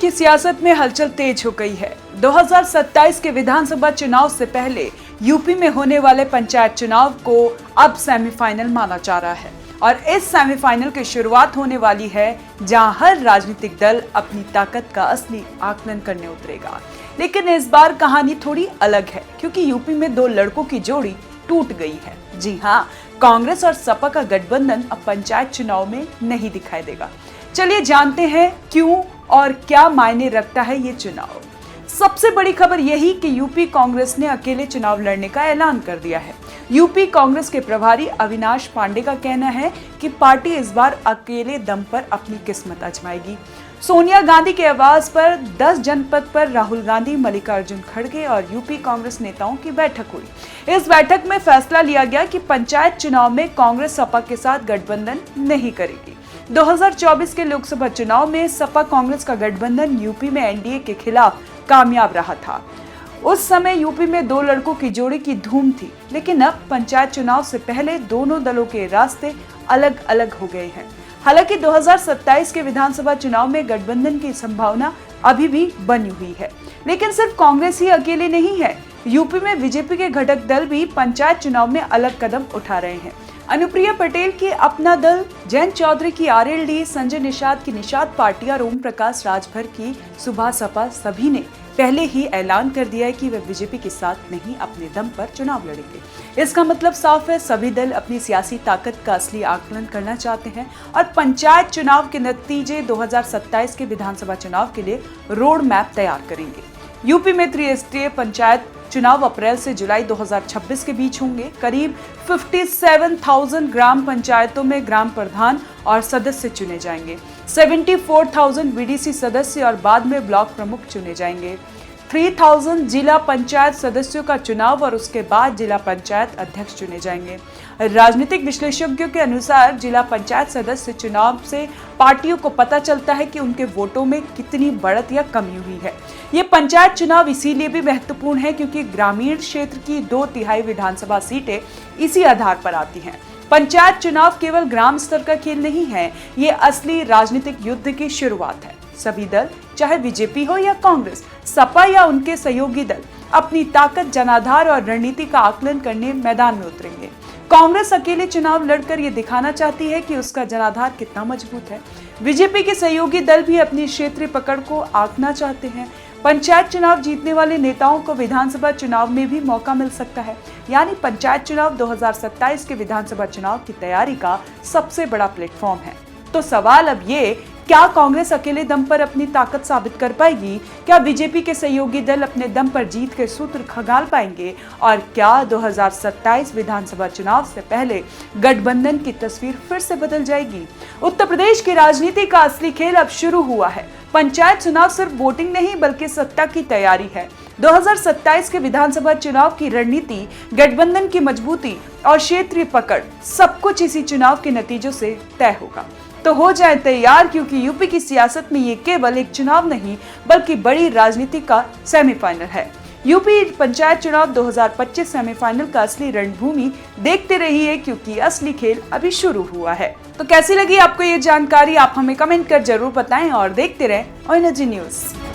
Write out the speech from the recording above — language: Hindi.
की सियासत में हलचल तेज हो गई है। 2027 के विधानसभा चुनाव से पहले यूपी में होने वाले पंचायत चुनाव को अब सेमीफाइनल माना जा रहा है और इस सेमीफाइनल की शुरुआत होने वाली है जहां हर राजनीतिक दल अपनी ताकत का असली आकलन करने उतरेगा। लेकिन इस बार कहानी थोड़ी अलग है क्योंकि यूपी में दो लड़कों की जोड़ी टूट गई है। जी हाँ, कांग्रेस और सपा का गठबंधन अब पंचायत चुनाव में नहीं दिखाई देगा। चलिए जानते हैं क्यों और क्या मायने रखता है ये चुनाव। सबसे बड़ी खबर यही कि यूपी कांग्रेस ने अकेले चुनाव लड़ने का ऐलान कर दिया है। यूपी कांग्रेस के प्रभारी अविनाश पांडे का कहना है कि पार्टी इस बार अकेले दम पर अपनी किस्मत आजमाएगी। सोनिया गांधी के आवास पर 10 जनपद पर राहुल गांधी, मल्लिकार्जुन खड़गे और यूपी कांग्रेस नेताओं की बैठक हुई। इस बैठक में फैसला लिया गया कि पंचायत चुनाव में कांग्रेस सपा के साथ गठबंधन नहीं करेगी। 2024 के लोकसभा चुनाव में सपा कांग्रेस का गठबंधन यूपी में एनडीए के खिलाफ कामयाब रहा था। उस समय यूपी में दो लड़कों की जोड़ी की धूम थी, लेकिन अब पंचायत चुनाव से पहले दोनों दलों के रास्ते अलग अलग हो गए हैं। हालांकि 2027 के विधानसभा चुनाव में गठबंधन की संभावना अभी भी बनी हुई है, लेकिन सिर्फ कांग्रेस ही अकेले नहीं है। यूपी में बीजेपी के घटक दल भी पंचायत चुनाव में अलग कदम उठा रहे हैं। अनुप्रिया पटेल की अपना दल, जयंत चौधरी की आरएलडी, संजय निषाद की निषाद पार्टी और ओम प्रकाश राजभर की सुभाष सपा सभी ने पहले ही ऐलान कर दिया है कि वे बीजेपी के साथ नहीं, अपने दम पर चुनाव लड़ेंगे। इसका मतलब साफ है, सभी दल अपनी सियासी ताकत का असली आकलन करना चाहते हैं और पंचायत चुनाव के नतीजे 2027 के विधानसभा चुनाव के लिए रोड मैप तैयार करेंगे। यूपी में त्रिस्तरीय पंचायत चुनाव अप्रैल से जुलाई 2026 के बीच होंगे। करीब 57,000 ग्राम पंचायतों में ग्राम प्रधान और सदस्य चुने जाएंगे। 74,000 बीडीसी सदस्य और बाद में ब्लॉक प्रमुख चुने जाएंगे। 3,000 जिला पंचायत सदस्यों का चुनाव और उसके बाद जिला पंचायत अध्यक्ष चुने जाएंगे। राजनीतिक विश्लेषज्ञों के अनुसार जिला पंचायत सदस्य चुनाव से पार्टियों को पता चलता है कि उनके वोटों में कितनी बढ़त या कमी हुई है। ये पंचायत चुनाव इसीलिए भी महत्वपूर्ण है क्योंकि ग्रामीण क्षेत्र की 2/3 विधानसभा सीटें इसी आधार पर आती हैं। पंचायत चुनाव केवल ग्राम स्तर का खेल नहीं है, ये असली राजनीतिक युद्ध की शुरुआत है। सभी दल, चाहे बीजेपी हो या कांग्रेस, सपा या उनके सहयोगी दल, अपनी ताकत, जनाधार और रणनीति का आकलन करने मैदान में उतरेंगे। कांग्रेस अकेले चुनाव लड़कर ये दिखाना चाहती है कि उसका जनाधार कितना मजबूत है। बीजेपी के सहयोगी दल भी अपनी क्षेत्रीय पकड़ को आंकना चाहते हैं। पंचायत चुनाव जीतने वाले नेताओं को विधानसभा चुनाव में भी मौका मिल सकता है, यानी पंचायत चुनाव 2027 के विधानसभा चुनाव की तैयारी का सबसे बड़ा प्लेटफॉर्म है। तो सवाल अब ये, क्या कांग्रेस अकेले दम पर अपनी ताकत साबित कर पाएगी? क्या बीजेपी के सहयोगी दल अपने दम पर जीत के सूत्र खंगाल पाएंगे? और क्या 2027 विधानसभा चुनाव से पहले गठबंधन की तस्वीर फिर से बदल जाएगी? उत्तर प्रदेश की राजनीति का असली खेल अब शुरू हुआ है। पंचायत चुनाव सिर्फ वोटिंग नहीं बल्कि सत्ता की तैयारी है। 2027 के विधानसभा चुनाव की रणनीति, गठबंधन की मजबूती और क्षेत्रीय पकड़, सब कुछ इसी चुनाव के नतीजों से तय होगा। तो हो जाए तैयार, क्योंकि यूपी की सियासत में ये केवल एक चुनाव नहीं बल्कि बड़ी राजनीति का सेमीफाइनल है। यूपी पंचायत चुनाव 2025 सेमीफाइनल का असली रणभूमि देखते रहिए, क्योंकि असली खेल अभी शुरू हुआ है। तो कैसी लगी आपको ये जानकारी? आप हमें कमेंट कर जरूर बताएं और देखते रहें ओ एनर्जी न्यूज।